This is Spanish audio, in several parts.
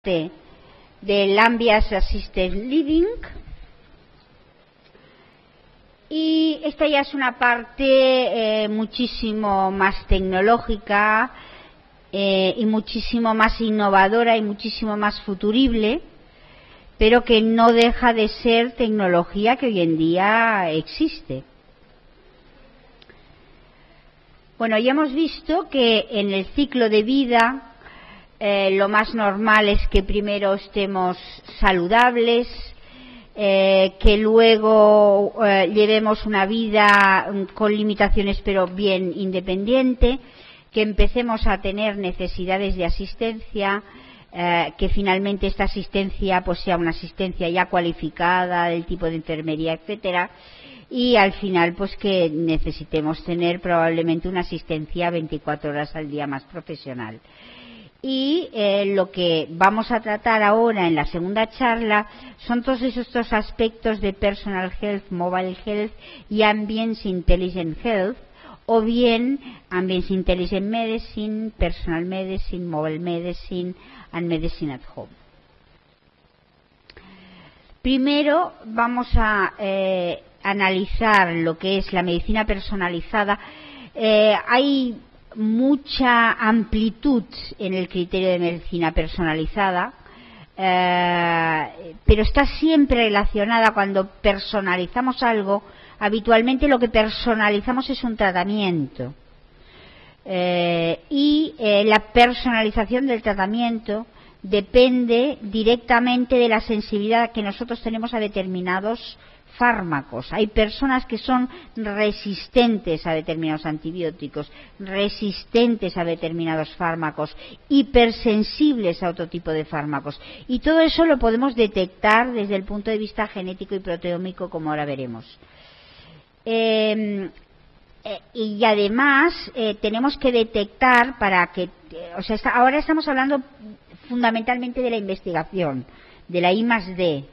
del Ambient Assisted Living, y esta ya es una parte muchísimo más tecnológica y muchísimo más innovadora y muchísimo más futurible, pero que no deja de ser tecnología que hoy en día existe. Bueno, ya hemos visto que en el ciclo de vida lo más normal es que primero estemos saludables, que luego llevemos una vida con limitaciones pero bien independiente, que empecemos a tener necesidades de asistencia, que finalmente esta asistencia pues sea una asistencia ya cualificada del tipo de enfermería, etcétera, y al final pues que necesitemos tener probablemente una asistencia 24 horas al día más profesional. Y lo que vamos a tratar ahora en la segunda charla son todos estos aspectos de Personal Health, Mobile Health y Ambient Intelligent Health, o bien Ambient Intelligent Medicine, Personal Medicine, Mobile Medicine and Medicine at Home. Primero vamos a analizar lo que es la medicina personalizada. Hay mucha amplitud en el criterio de medicina personalizada, pero está siempre relacionada. Cuando personalizamos algo, habitualmente lo que personalizamos es un tratamiento, y la personalización del tratamiento depende directamente de la sensibilidad que nosotros tenemos a determinados fármacos. Hay personas que son resistentes a determinados antibióticos, resistentes a determinados fármacos, hipersensibles a otro tipo de fármacos, y todo eso lo podemos detectar desde el punto de vista genético y proteómico, como ahora veremos. Y además tenemos que detectar ahora estamos hablando fundamentalmente de la investigación, de la I+D.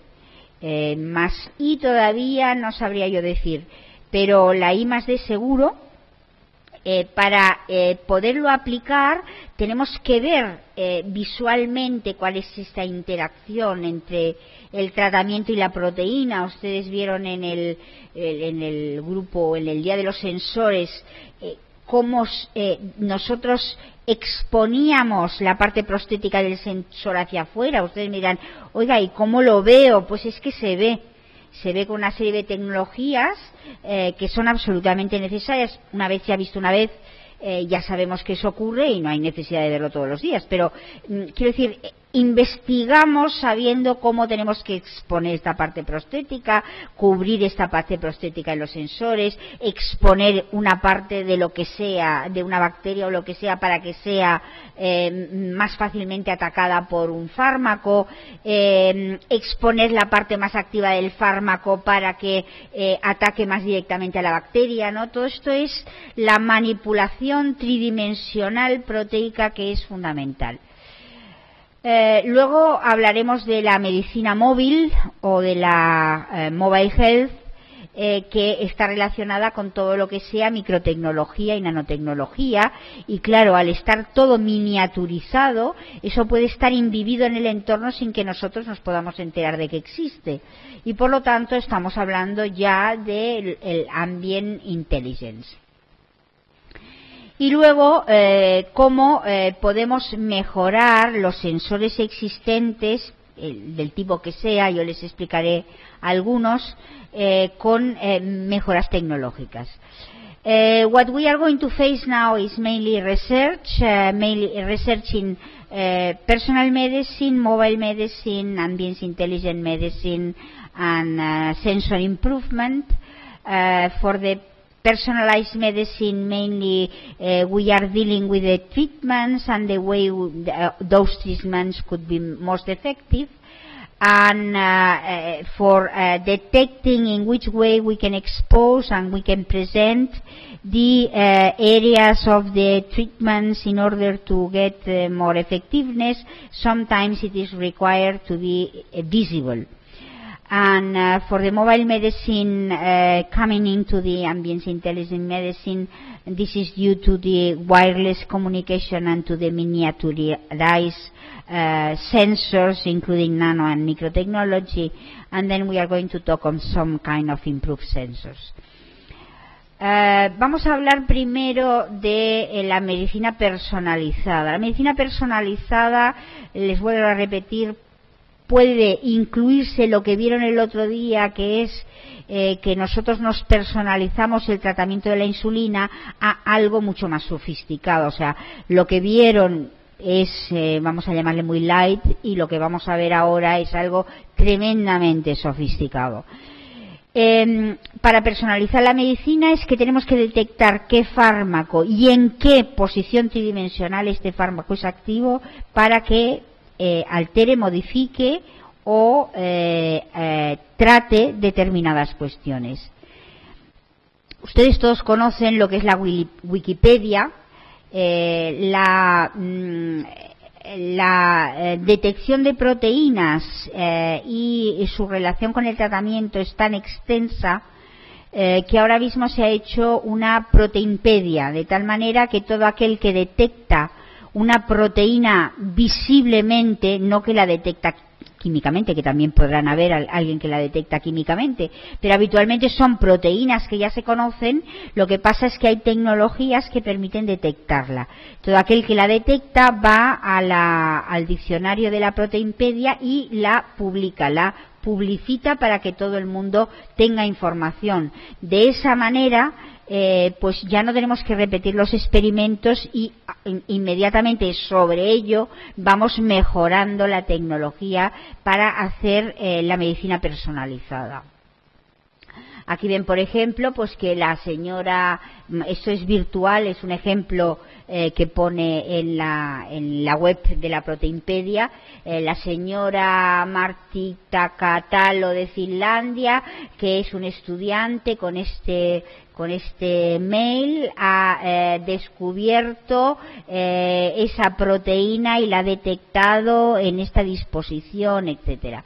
Y todavía no sabría yo decir, pero la I+D seguro. Para poderlo aplicar tenemos que ver visualmente cuál es esta interacción entre el tratamiento y la proteína. Ustedes vieron en el grupo, en el día de los sensores, cómo nosotros exponíamos la parte prostética del sensor hacia afuera. Ustedes me dirán, oiga, ¿y cómo lo veo? Pues es que se ve con una serie de tecnologías que son absolutamente necesarias. Una vez ya visto una vez, ya sabemos que eso ocurre y no hay necesidad de verlo todos los días, pero quiero decir, investigamos sabiendo cómo tenemos que exponer esta parte prostética, cubrir esta parte prostética en los sensores, exponer una parte de lo que sea, de una bacteria o lo que sea, para que sea más fácilmente atacada por un fármaco, exponer la parte más activa del fármaco para que ataque más directamente a la bacteria, ¿no? Todo esto es la manipulación tridimensional proteica, que es fundamental. Luego hablaremos de la medicina móvil o de la Mobile Health, que está relacionada con todo lo que sea microtecnología y nanotecnología, y claro, al estar todo miniaturizado, eso puede estar imbibido en el entorno sin que nosotros nos podamos enterar de que existe, y por lo tanto estamos hablando ya del Ambient Intelligence. Y luego, cómo podemos mejorar los sensores existentes, del tipo que sea, yo les explicaré algunos, con mejoras tecnológicas. What we are going to face now is mainly research in personal medicine, mobile medicine, ambient intelligent medicine, and sensor improvement. For the personalized medicine, mainly we are dealing with the treatments and the way those treatments could be most effective, and for detecting in which way we can expose and we can present the areas of the treatments in order to get more effectiveness. Sometimes it is required to be visible. And for the mobile medicine coming into the ambient intelligent medicine, this is due to the wireless communication and to the miniaturized sensors, including nano and micro technology. And then we are going to talk on some kind of improved sensors. Vamos a hablar primero de la medicina personalizada. La medicina personalizada, les vuelvo a repetir, puede incluirse lo que vieron el otro día, que es que nosotros nos personalizamos el tratamiento de la insulina a algo mucho más sofisticado. O sea, lo que vieron es, vamos a llamarle muy light, y lo que vamos a ver ahora es algo tremendamente sofisticado. Para personalizar la medicina es que tenemos que detectar qué fármaco y en qué posición tridimensional este fármaco es activo para que altere, modifique o trate determinadas cuestiones. Ustedes todos conocen lo que es la Wikipedia. La detección de proteínas y su relación con el tratamiento es tan extensa que ahora mismo se ha hecho una proteinpedia, de tal manera que todo aquel que detecta una proteína visiblemente, no que la detecta químicamente, que también podrán haber alguien que la detecta químicamente, pero habitualmente son proteínas que ya se conocen. Lo que pasa es que hay tecnologías que permiten detectarla. Todo aquel que la detecta va al diccionario de la proteinpedia y la publica, la publicita para que todo el mundo tenga información. De esa manera pues ya no tenemos que repetir los experimentos y inmediatamente sobre ello vamos mejorando la tecnología para hacer la medicina personalizada. Aquí ven, por ejemplo, pues que la señora, esto es virtual, es un ejemplo que pone en la web de la proteinpedia, la señora Martita Catalo de Finlandia, que es un estudiante con este mail, ha descubierto esa proteína y la ha detectado en esta disposición, etcétera.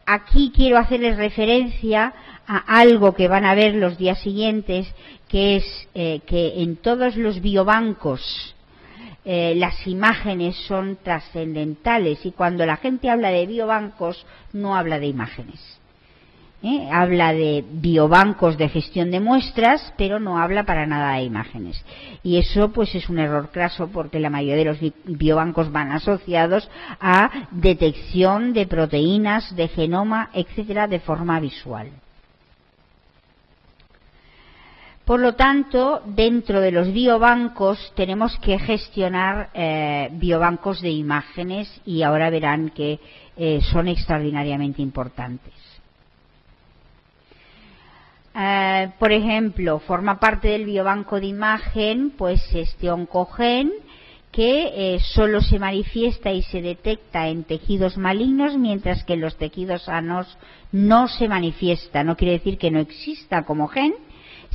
Aquí quiero hacerles referencia a algo que van a ver los días siguientes, que es que en todos los biobancos las imágenes son trascendentales, y cuando la gente habla de biobancos no habla de imágenes. Habla de biobancos de gestión de muestras, pero no habla para nada de imágenes. Y eso pues es un error craso, porque la mayoría de los biobancos van asociados a detección de proteínas, de genoma, etcétera, de forma visual. Por lo tanto, dentro de los biobancos tenemos que gestionar biobancos de imágenes, y ahora verán que son extraordinariamente importantes. Por ejemplo, forma parte del biobanco de imagen pues este oncogen, que solo se manifiesta y se detecta en tejidos malignos, mientras que en los tejidos sanos no se manifiesta. No quiere decir que no exista como gen,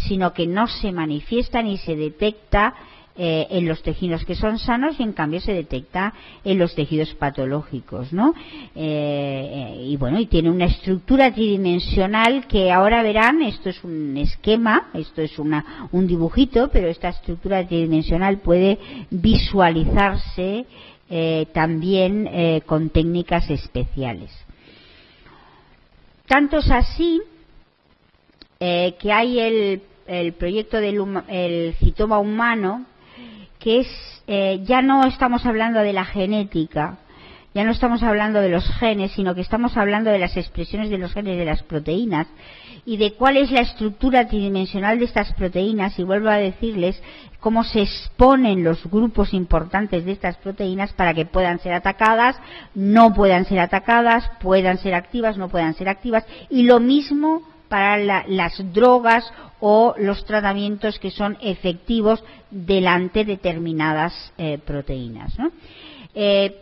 sino que no se manifiesta ni se detecta en los tejidos que son sanos, y en cambio se detecta en los tejidos patológicos, ¿no? Y bueno, y tiene una estructura tridimensional que ahora verán. Esto es un esquema, esto es un dibujito, pero esta estructura tridimensional puede visualizarse también con técnicas especiales. Tanto es así que hay el proyecto del citoma humano, que es, ya no estamos hablando de la genética, ya no estamos hablando de los genes, sino que estamos hablando de las expresiones de los genes de las proteínas y de cuál es la estructura tridimensional de estas proteínas, y vuelvo a decirles cómo se exponen los grupos importantes de estas proteínas para que puedan ser atacadas, no puedan ser atacadas, puedan ser activas, no puedan ser activas, y lo mismo para las drogas o los tratamientos que son efectivos delante de determinadas proteínas, ¿no?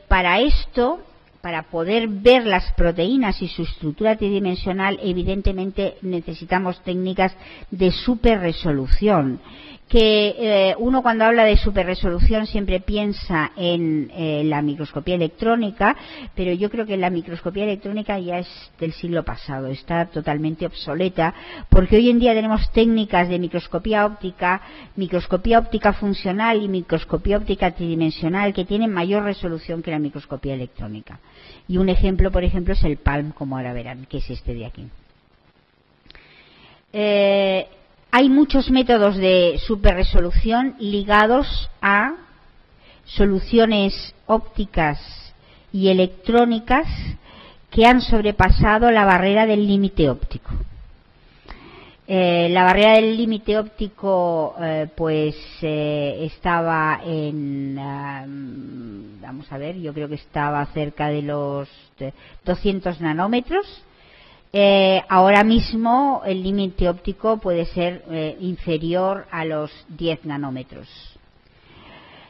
Para esto, para poder ver las proteínas y su estructura tridimensional, evidentemente necesitamos técnicas de superresolución, que uno cuando habla de superresolución siempre piensa en la microscopía electrónica, pero yo creo que la microscopía electrónica ya es del siglo pasado, está totalmente obsoleta, porque hoy en día tenemos técnicas de microscopía óptica funcional y microscopía óptica tridimensional que tienen mayor resolución que la microscopía electrónica. Y un ejemplo, por ejemplo, es el PALM, como ahora verán, que es este de aquí. Hay muchos métodos de superresolución ligados a soluciones ópticas y electrónicas que han sobrepasado la barrera del límite óptico. La barrera del límite óptico estaba en, vamos a ver, yo creo que estaba cerca de los 200 nanómetros. Ahora mismo el límite óptico puede ser inferior a los 10 nanómetros.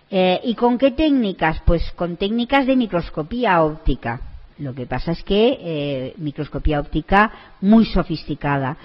¿Y con qué técnicas? Pues con técnicas de microscopía óptica. Lo que pasa es que microscopía óptica muy sofisticada.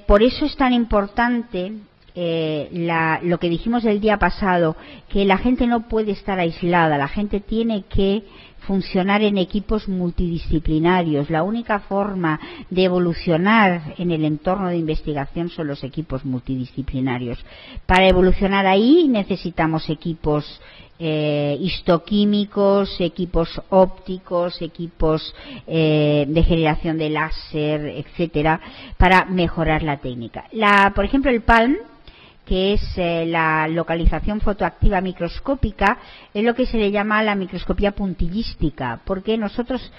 Por eso es tan importante lo que dijimos el día pasado, que la gente no puede estar aislada, la gente tiene que funcionar en equipos multidisciplinarios. La única forma de evolucionar en el entorno de investigación son los equipos multidisciplinarios. Para evolucionar ahí necesitamos equipos histoquímicos, equipos ópticos, equipos de generación de láser, etcétera, para mejorar la técnica. Por ejemplo, el PALM, que es la localización fotoactiva microscópica, es lo que se le llama la microscopía puntillística, porque nosotros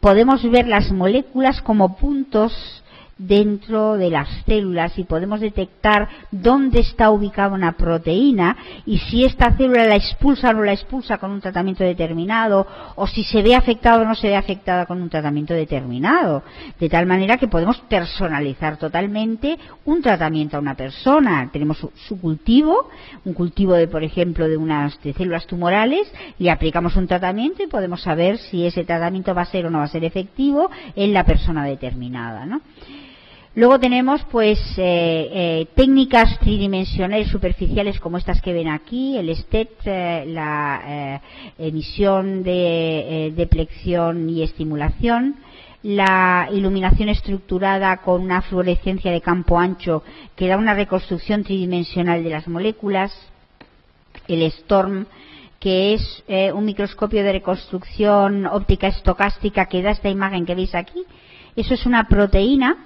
podemos ver las moléculas como puntos dentro de las células y podemos detectar dónde está ubicada una proteína y si esta célula la expulsa o no la expulsa con un tratamiento determinado, o si se ve afectada o no se ve afectada con un tratamiento determinado, de tal manera que podemos personalizar totalmente un tratamiento a una persona. Tenemos su cultivo, un cultivo de, por ejemplo, de células tumorales, y aplicamos un tratamiento y podemos saber si ese tratamiento va a ser o no va a ser efectivo en la persona determinada, ¿no? Luego tenemos técnicas tridimensionales superficiales como estas que ven aquí, el STET, la emisión de deplección y estimulación, la iluminación estructurada con una fluorescencia de campo ancho que da una reconstrucción tridimensional de las moléculas, el STORM, que es un microscopio de reconstrucción óptica estocástica que da esta imagen que veis aquí. Eso es una proteína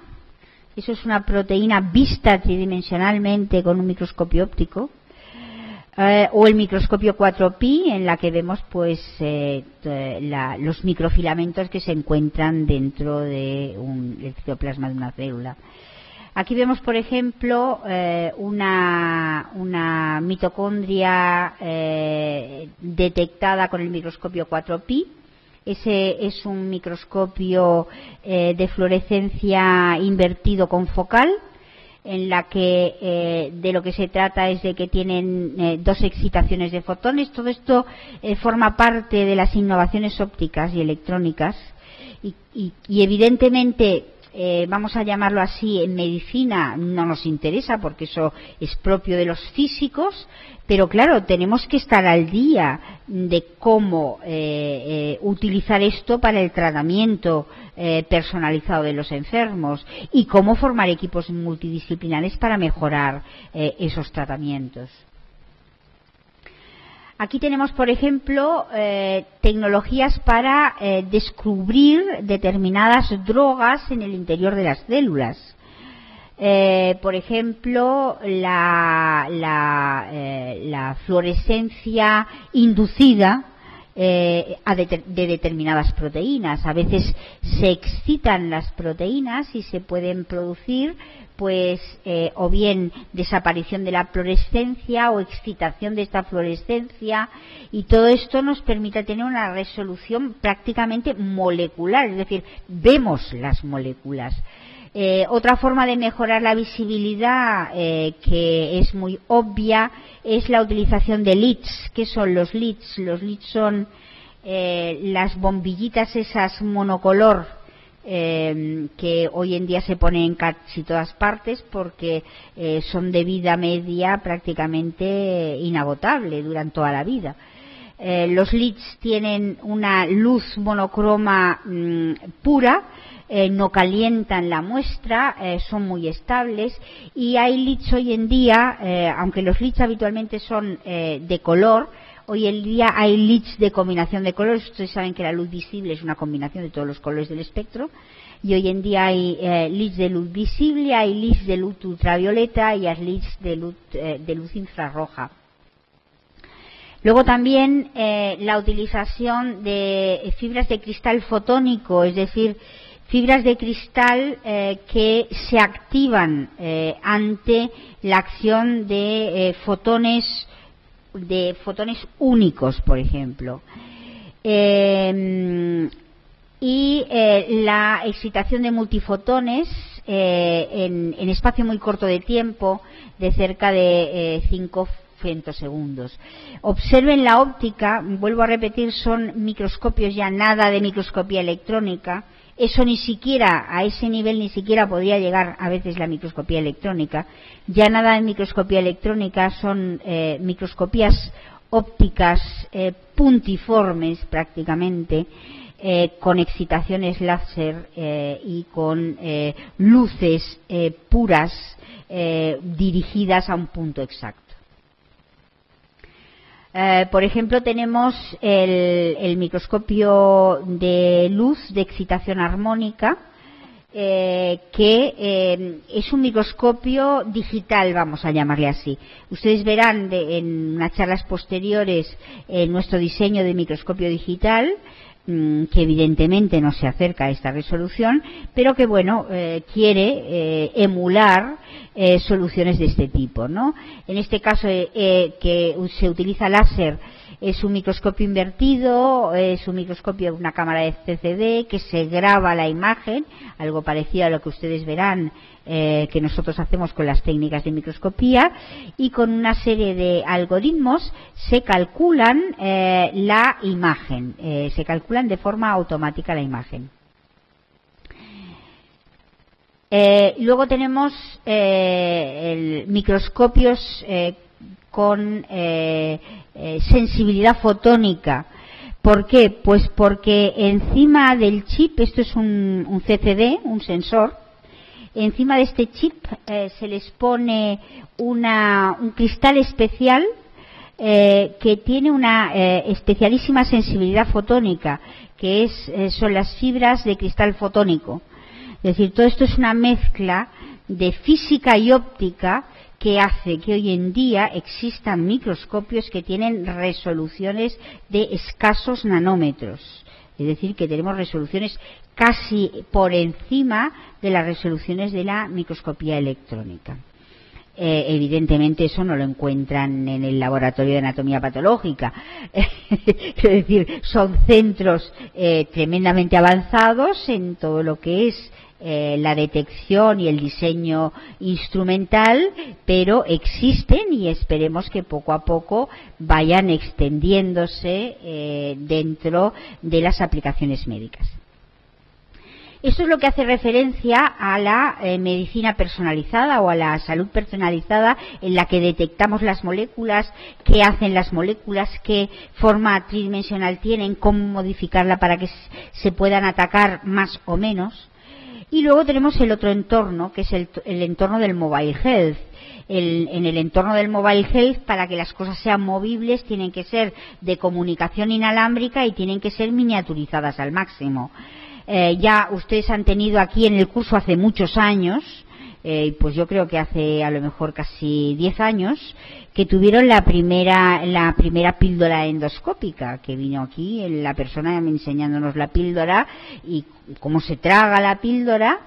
vista tridimensionalmente con un microscopio óptico, o el microscopio 4pi, en la que vemos los microfilamentos que se encuentran dentro del citoplasma de una célula. Aquí vemos, por ejemplo, una mitocondria detectada con el microscopio 4pi. Ese es un microscopio de fluorescencia invertido con focal, en la que de lo que se trata es de que tienen dos excitaciones de fotones. Todo esto forma parte de las innovaciones ópticas y electrónicas y evidentemente, vamos a llamarlo así, en medicina no nos interesa porque eso es propio de los físicos, pero claro, tenemos que estar al día de cómo utilizar esto para el tratamiento personalizado de los enfermos y cómo formar equipos multidisciplinares para mejorar esos tratamientos. Aquí tenemos, por ejemplo, tecnologías para descubrir determinadas drogas en el interior de las células. Por ejemplo, la fluorescencia inducida de determinadas proteínas. A veces se excitan las proteínas y se pueden producir o bien desaparición de la fluorescencia o excitación de esta fluorescencia, y todo esto nos permite tener una resolución prácticamente molecular, es decir, vemos las moléculas. Otra forma de mejorar la visibilidad que es muy obvia es la utilización de LEEDs. ¿Qué son los LEEDs? Los LEEDs son las bombillitas esas monocolor que hoy en día se pone en casi todas partes porque son de vida media prácticamente inagotable, duran toda la vida. Los LEDs tienen una luz monocroma pura, no calientan la muestra, son muy estables, y hay LEDs hoy en día, aunque los LEDs habitualmente son de color, hoy en día hay LEDs de combinación de colores. Ustedes saben que la luz visible es una combinación de todos los colores del espectro, y hoy en día hay LEDs de luz visible, hay LEDs de luz ultravioleta y hay LEDs de luz infrarroja. Luego también la utilización de fibras de cristal fotónico, es decir, fibras de cristal que se activan ante la acción de fotones únicos, por ejemplo. Y la excitación de multifotones en espacio muy corto de tiempo, de cerca de 5 femtosegundos. Observen la óptica, vuelvo a repetir, son microscopios, ya nada de microscopía electrónica. Eso ni siquiera, a ese nivel ni siquiera podría llegar a veces la microscopía electrónica. Ya nada de microscopía electrónica, son microscopías ópticas puntiformes prácticamente, con excitaciones láser y con luces puras dirigidas a un punto exacto. Por ejemplo, tenemos el microscopio de luz de excitación armónica, que es un microscopio digital, vamos a llamarle así. Ustedes verán en unas charlas posteriores nuestro diseño de microscopio digital, que evidentemente no se acerca a esta resolución, pero que bueno, quiere emular soluciones de este tipo, ¿no? En este caso que se utiliza láser, es un microscopio invertido, es un microscopio de una cámara de CCD que se graba la imagen, algo parecido a lo que ustedes verán que nosotros hacemos con las técnicas de microscopía, y con una serie de algoritmos se calculan la imagen, se calculan de forma automática la imagen. Luego tenemos microscopios con sensibilidad fotónica. ¿Por qué? Pues porque encima del chip, esto es un CCD, un sensor, encima de este chip se les pone un cristal especial que tiene una especialísima sensibilidad fotónica, que son las fibras de cristal fotónico. Es decir, todo esto es una mezcla de física y óptica que hace que hoy en día existan microscopios que tienen resoluciones de escasos nanómetros. Es decir, que tenemos resoluciones casi por encima de las resoluciones de la microscopía electrónica. Evidentemente eso no lo encuentran en el laboratorio de anatomía patológica. Es decir, son centros tremendamente avanzados en todo lo que es la detección y el diseño instrumental, pero existen y esperemos que poco a poco vayan extendiéndose dentro de las aplicaciones médicas. Esto es lo que hace referencia a la medicina personalizada o a la salud personalizada, en la que detectamos las moléculas, qué hacen las moléculas, qué forma tridimensional tienen, cómo modificarla para que se puedan atacar más o menos. Y luego tenemos el otro entorno, que es el entorno del mobile health. En el entorno del mobile health, para que las cosas sean movibles, tienen que ser de comunicación inalámbrica y tienen que ser miniaturizadas al máximo. Ya ustedes han tenido aquí en el curso hace muchos años, pues yo creo que hace a lo mejor casi 10 años, que tuvieron la primera píldora endoscópica, que vino aquí la persona enseñándonos la píldora y cómo se traga la píldora.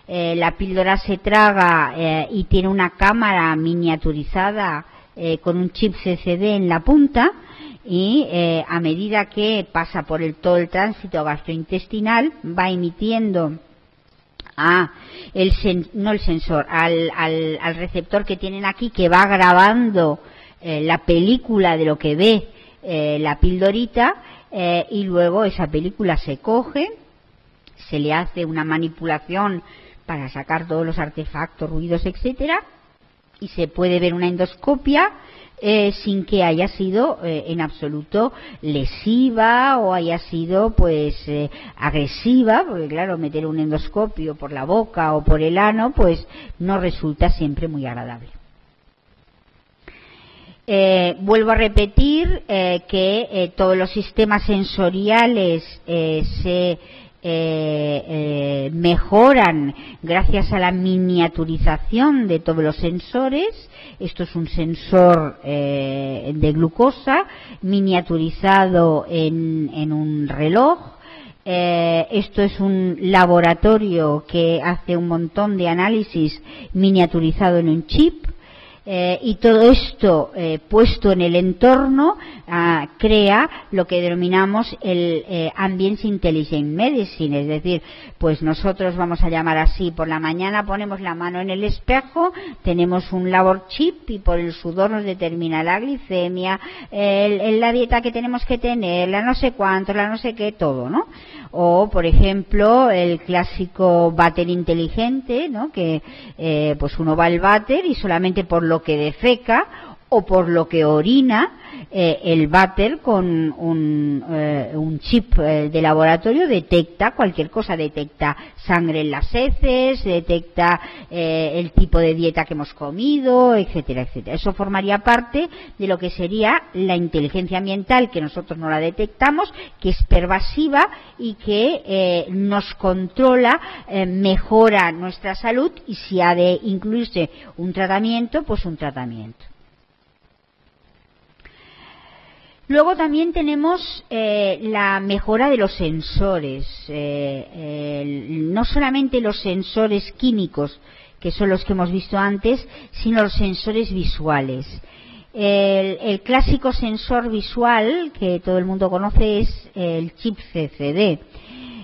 La píldora se traga y tiene una cámara miniaturizada con un chip CCD en la punta, y a medida que pasa por todo el tránsito gastrointestinal va emitiendo al receptor que tienen aquí, que va grabando la película de lo que ve la pildorita, y luego esa película se coge, se le hace una manipulación para sacar todos los artefactos, ruidos, etcétera, y se puede ver una endoscopia sin que haya sido en absoluto lesiva o haya sido pues agresiva, porque claro, meter un endoscopio por la boca o por el ano pues no resulta siempre muy agradable. Vuelvo a repetir que todos los sistemas sensoriales se mejoran gracias a la miniaturización de todos los sensores. Esto es un sensor de glucosa miniaturizado en un reloj. Esto es un laboratorio que hace un montón de análisis miniaturizado en un chip. Y todo esto puesto en el entorno crea lo que denominamos el Ambience Intelligent Medicine, es decir, pues nosotros vamos a llamar así, por la mañana ponemos la mano en el espejo, tenemos un labor chip y por el sudor nos determina la glicemia, la dieta que tenemos que tener, la no sé cuánto, la no sé qué, todo, ¿no? O, por ejemplo, el clásico váter inteligente, ¿no? Que pues uno va al váter y solamente por lo que defeca o por lo que orina, el váter con un chip de laboratorio detecta cualquier cosa, detecta sangre en las heces, detecta el tipo de dieta que hemos comido, etcétera, etcétera. Eso formaría parte de lo que sería la inteligencia ambiental, que nosotros no la detectamos, que es pervasiva y que nos controla, mejora nuestra salud, y si ha de incluirse un tratamiento, pues un tratamiento. Luego también tenemos la mejora de los sensores, no solamente los sensores químicos, que son los que hemos visto antes, sino los sensores visuales. El clásico sensor visual que todo el mundo conoce es el chip CCD.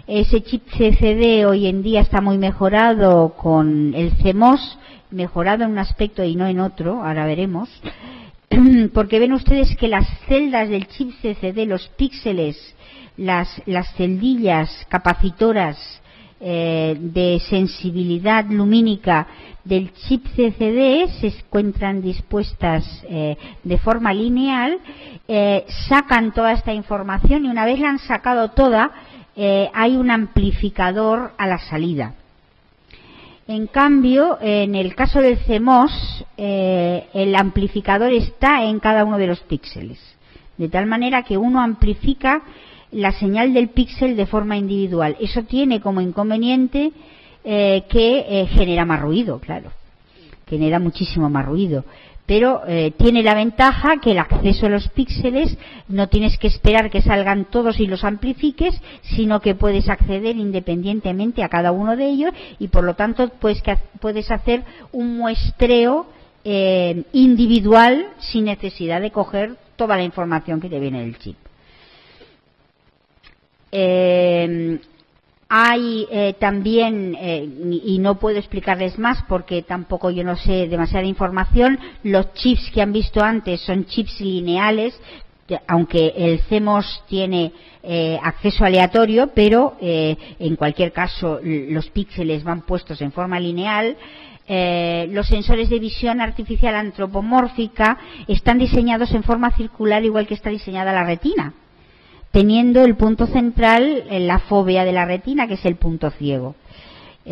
Ese chip CCD hoy en día está muy mejorado con el CMOS, mejorado en un aspecto y no en otro, ahora veremos. Porque ven ustedes que las celdas del chip CCD, los píxeles, las celdillas capacitoras de sensibilidad lumínica del chip CCD se encuentran dispuestas de forma lineal, sacan toda esta información y una vez la han sacado toda, hay un amplificador a la salida. En cambio, en el caso del CMOS, el amplificador está en cada uno de los píxeles, de tal manera que uno amplifica la señal del píxel de forma individual. Eso tiene como inconveniente que genera más ruido, claro, genera muchísimo más ruido. Pero tiene la ventaja que el acceso a los píxeles no tienes que esperar que salgan todos y los amplifiques, sino que puedes acceder independientemente a cada uno de ellos y por lo tanto puedes hacer un muestreo individual sin necesidad de coger toda la información que te viene del chip. Hay también, y no puedo explicarles más porque tampoco yo no sé demasiada información, los chips que han visto antes son chips lineales, aunque el CMOS tiene acceso aleatorio, pero en cualquier caso los píxeles van puestos en forma lineal. Los sensores de visión artificial antropomórfica están diseñados en forma circular, igual que está diseñada la retina, teniendo el punto central en la fóvea de la retina, que es el punto ciego. Si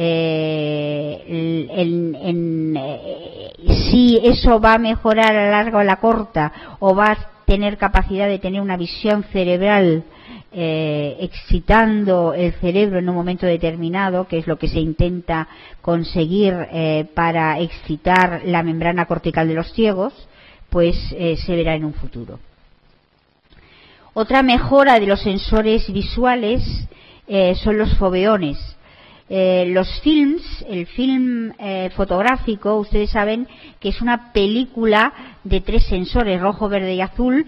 eso va a mejorar a la larga o a la corta, o va a tener capacidad de tener una visión cerebral excitando el cerebro en un momento determinado, que es lo que se intenta conseguir para excitar la membrana cortical de los ciegos, pues se verá en un futuro. Otra mejora de los sensores visuales son los foveones. Los films, el film fotográfico, ustedes saben que es una película de 3 sensores, rojo, verde y azul,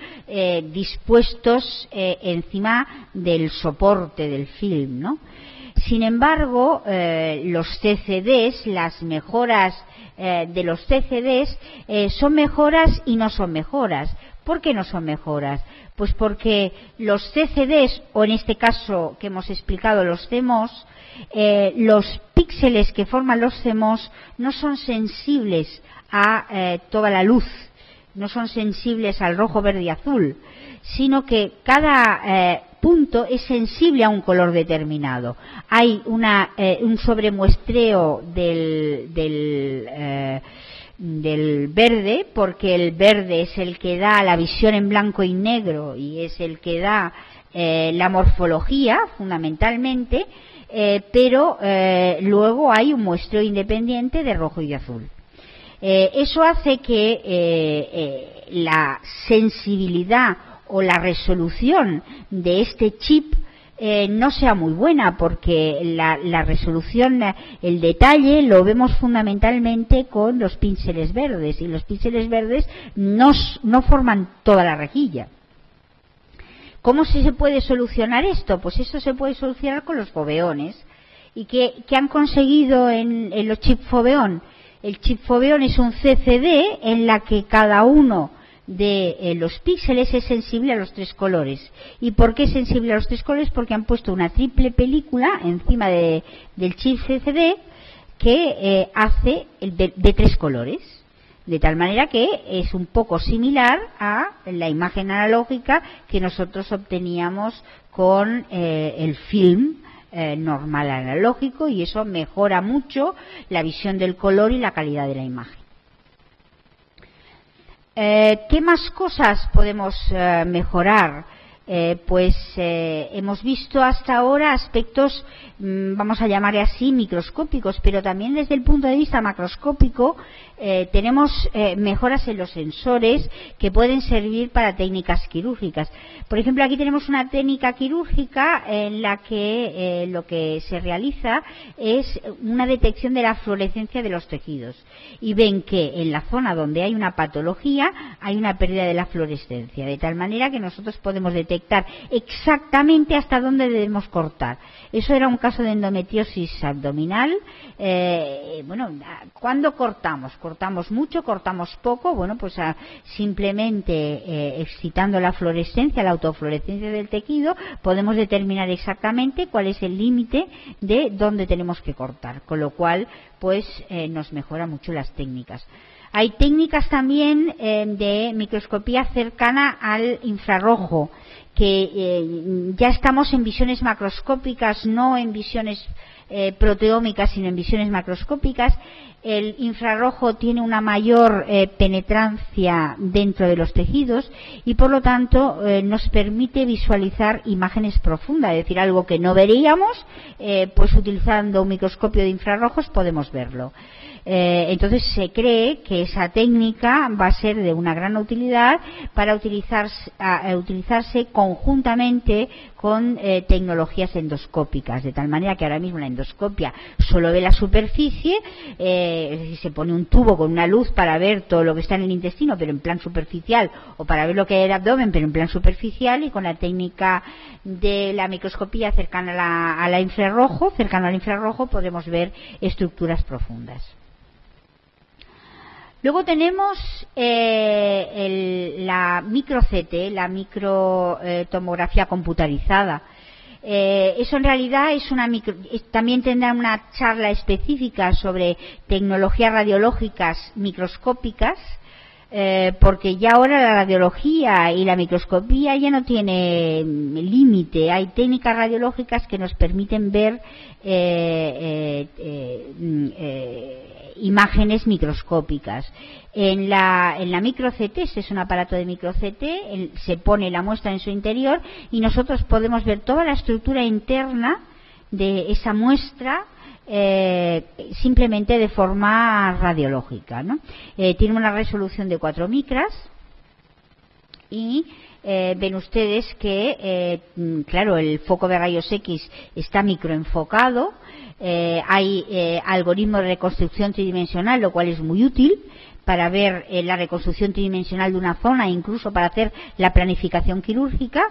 dispuestos encima del soporte del film, ¿no? Sin embargo, los CCDs, las mejoras de los CCDs son mejoras y no son mejoras, ¿Por qué no son mejoras? Pues porque los CCDs, o en este caso que hemos explicado los CMOS, los píxeles que forman los CMOS no son sensibles a toda la luz, no son sensibles al rojo, verde y azul, sino que cada punto es sensible a un color determinado. Hay un sobremuestreo del verde, porque el verde es el que da la visión en blanco y negro y es el que da la morfología fundamentalmente, pero luego hay un muestreo independiente de rojo y de azul. Eso hace que la sensibilidad o la resolución de este chip no sea muy buena, porque la resolución, el detalle lo vemos fundamentalmente con los píxeles verdes, y los píxeles verdes no forman toda la rejilla. ¿Cómo se puede solucionar esto? Pues esto se puede solucionar con los foveones. ¿Y qué han conseguido en los chip foveón? El chip foveón es un CCD en la que cada uno de los píxeles es sensible a los 3 colores. ¿Y por qué es sensible a los 3 colores? Porque han puesto una triple película encima del chip CCD que hace de 3 colores, de tal manera que es un poco similar a la imagen analógica que nosotros obteníamos con el film normal analógico, y eso mejora mucho la visión del color y la calidad de la imagen. ¿Qué más cosas podemos mejorar? Hemos visto hasta ahora aspectos, vamos a llamarle así, microscópicos, pero también desde el punto de vista macroscópico tenemos mejoras en los sensores que pueden servir para técnicas quirúrgicas. Por ejemplo, aquí tenemos una técnica quirúrgica en la que lo que se realiza es una detección de la fluorescencia de los tejidos, y ven que en la zona donde hay una patología hay una pérdida de la fluorescencia, de tal manera que nosotros podemos detectar exactamente hasta dónde debemos cortar. Eso era un caso de endometriosis abdominal. ¿Cuándo cortamos? ¿Cortamos mucho? ¿Cortamos poco? Bueno, pues simplemente excitando la fluorescencia, la autofluorescencia del tejido, podemos determinar exactamente cuál es el límite de dónde tenemos que cortar, con lo cual pues nos mejora mucho las técnicas. Hay técnicas también de microscopía cercana al infrarrojo, que ya estamos en visiones macroscópicas, no en visiones proteómicas, sino en visiones macroscópicas. El infrarrojo tiene una mayor penetrancia dentro de los tejidos y, por lo tanto, nos permite visualizar imágenes profundas, es decir, algo que no veríamos, pues utilizando un microscopio de infrarrojos podemos verlo. Entonces se cree que esa técnica va a ser de una gran utilidad para utilizarse conjuntamente con tecnologías endoscópicas, de tal manera que ahora mismo la endoscopia solo ve la superficie, es decir, se pone un tubo con una luz para ver todo lo que está en el intestino, pero en plan superficial, o para ver lo que hay en el abdomen, pero en plan superficial, y con la técnica de la microscopía cercana al infrarrojo podemos ver estructuras profundas. Luego tenemos la micro-CT, la microtomografía computarizada. Eso en realidad es también tendrá una charla específica sobre tecnologías radiológicas microscópicas, porque ya ahora la radiología y la microscopía ya no tiene límite. Hay técnicas radiológicas que nos permiten ver imágenes microscópicas. En la micro-CT, este es un aparato de micro-CT, se pone la muestra en su interior y nosotros podemos ver toda la estructura interna de esa muestra simplemente de forma radiológica, ¿no? Tiene una resolución de 4 micras y ven ustedes que, claro, el foco de rayos X está microenfocado. Hay algoritmos de reconstrucción tridimensional, lo cual es muy útil para ver la reconstrucción tridimensional de una zona, incluso para hacer la planificación quirúrgica.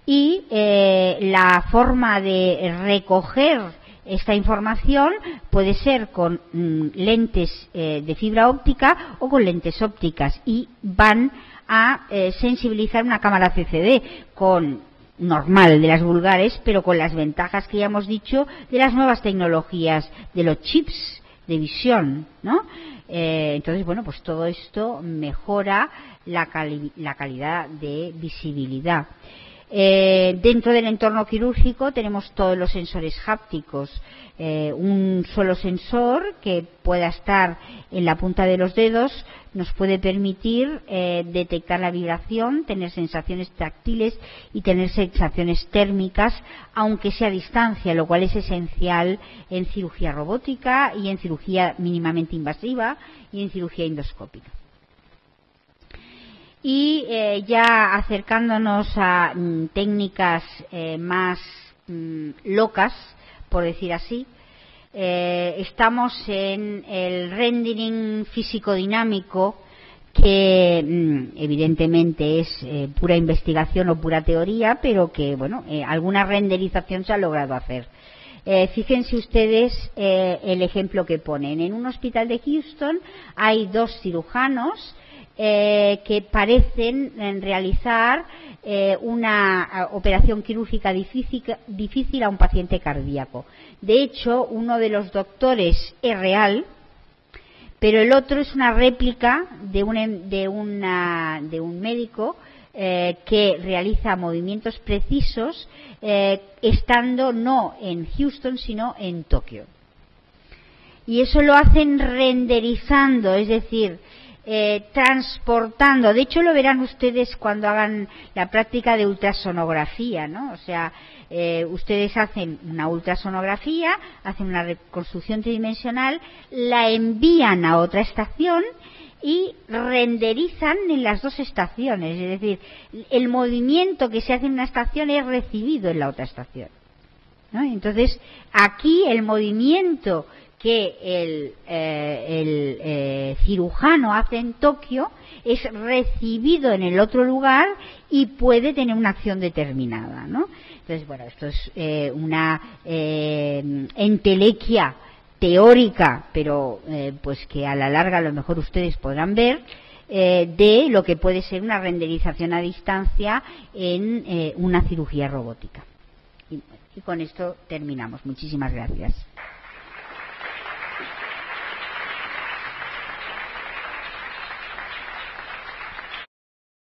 Y la forma de recoger esta información puede ser con lentes de fibra óptica o con lentes ópticas, y van a sensibilizar una cámara CCD con normal de las vulgares, pero con las ventajas que ya hemos dicho de las nuevas tecnologías, de los chips de visión, ¿no? Entonces, bueno, pues todo esto mejora la calidad de visibilidad. Dentro del entorno quirúrgico tenemos todos los sensores hápticos, un solo sensor que pueda estar en la punta de los dedos nos puede permitir detectar la vibración, tener sensaciones táctiles y tener sensaciones térmicas, aunque sea a distancia, lo cual es esencial en cirugía robótica y en cirugía mínimamente invasiva y en cirugía endoscópica. Y ya acercándonos a técnicas más locas, por decir así, estamos en el rendering físico-dinámico, que evidentemente es pura investigación o pura teoría, pero que, bueno, alguna renderización se ha logrado hacer. Fíjense ustedes el ejemplo que ponen. En un hospital de Houston hay dos cirujanos que parecen realizar una operación quirúrgica difícil a un paciente cardíaco. De hecho, uno de los doctores es real, pero el otro es una réplica de un médico que realiza movimientos precisos estando no en Houston sino en Tokio. Y eso lo hacen renderizando, es decir, transportando. De hecho, lo verán ustedes cuando hagan la práctica de ultrasonografía, ¿no? O sea, ustedes hacen una ultrasonografía, hacen una reconstrucción tridimensional, la envían a otra estación y renderizan en las dos estaciones. Es decir, el movimiento que se hace en una estación es recibido en la otra estación, ¿no? Entonces, aquí el movimiento que el cirujano hace en Tokio es recibido en el otro lugar y puede tener una acción determinada, ¿no? Entonces, bueno, esto es una entelequia teórica, pero pues que a la larga a lo mejor ustedes podrán ver de lo que puede ser una renderización a distancia en una cirugía robótica. Y con esto terminamos. Muchísimas gracias.